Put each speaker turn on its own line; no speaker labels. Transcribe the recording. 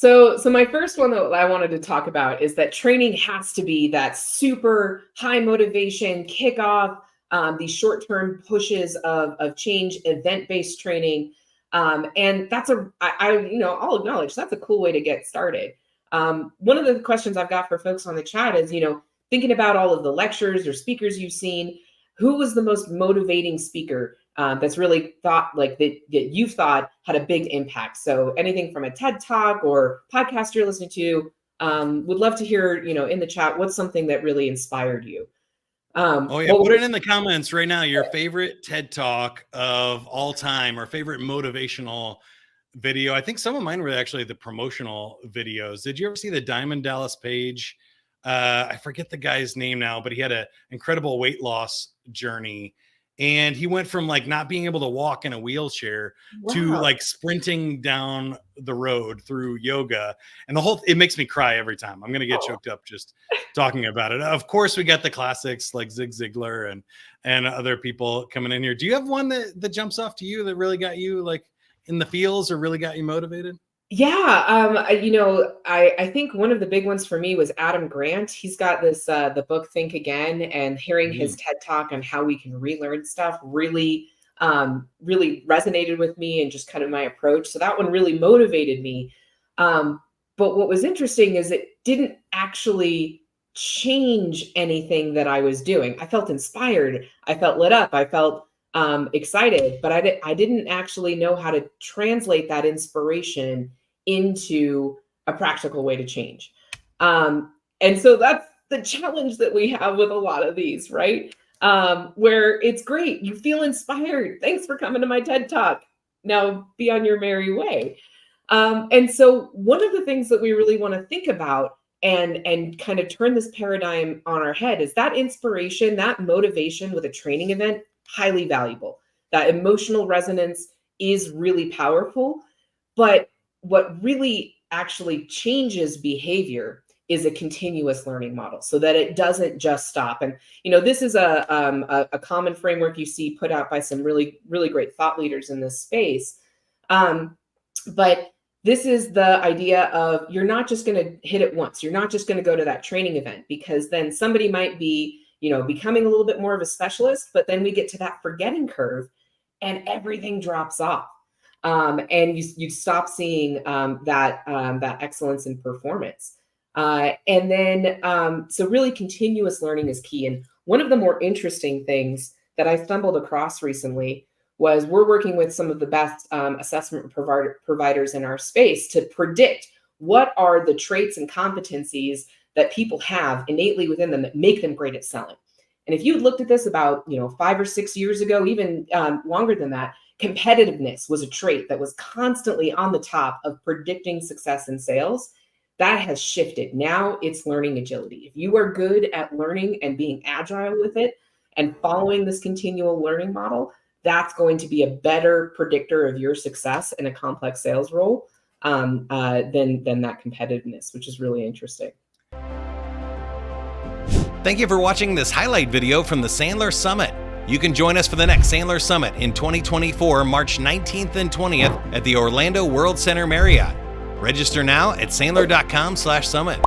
So my first one that I wanted to talk about is that training has to be that super high motivation kickoff, these short-term pushes of change, event-based training. And that's I'll acknowledge that's a cool way to get started. One of the questions I've got for folks on the chat is, thinking about all of the lectures or speakers you've seen, who was the most motivating speaker that's really thought that you've thought had a big impact? So anything from a TED Talk or podcast you're listening to, would love to hear, in the chat, what's something that really inspired you?
Oh yeah, put it in the comments right now. Your favorite TED Talk of all time, or favorite motivational video. I think some of mine were actually the promotional videos. Did you ever see the Diamond Dallas Page? I forget the guy's name now, but he had an incredible weight loss journey. And he went from like not being able to walk in a wheelchair to like sprinting down the road through yoga. And it makes me cry every time. I'm going to get choked up just talking about it. Of course, we got the classics like Zig Ziglar and other people coming in here. Do you have one that jumps off to you that really got you like in the feels or really got you motivated?
Yeah, I think one of the big ones for me was Adam Grant. He's got this the book Think Again, and hearing his TED Talk on how we can relearn stuff really resonated with me and just kind of my approach. So that one really motivated me. But what was interesting is it didn't actually change anything that I was doing. I felt inspired. I felt lit up. I felt excited, but I didn't actually know how to translate that inspiration into a practical way to change. And so that's the challenge that we have with a lot of these, right? Where it's great. You feel inspired. Thanks for coming to my TED Talk. Now be on your merry way. And so one of the things that we really want to think about and kind of turn this paradigm on our head is that inspiration, that motivation with a training event, highly valuable. That emotional resonance is really powerful, but what really actually changes behavior is a continuous learning model so that it doesn't just stop. And, this is a common framework you see put out by some really, really great thought leaders in this space. But this is the idea of you're not just going to hit it once. You're not just going to go to that training event, because then somebody might be becoming a little bit more of a specialist, but then we get to that forgetting curve and everything drops off. And you stop seeing that excellence in performance. And then, so really continuous learning is key. And one of the more interesting things that I stumbled across recently was we're working with some of the best assessment providers in our space to predict what are the traits and competencies that people have innately within them that make them great at selling. And if you had looked at this about 5 or 6 years ago, even longer than that, competitiveness was a trait that was constantly on the top of predicting success in sales. That has shifted. Now it's learning agility. If you are good at learning and being agile with it and following this continual learning model, that's going to be a better predictor of your success in a complex sales role than that competitiveness, which is really interesting.
Thank you for watching this highlight video from the Sandler Summit. You can join us for the next Sandler Summit in 2024, March 19th and 20th at the Orlando World Center Marriott. Register now at sandler.com/summit.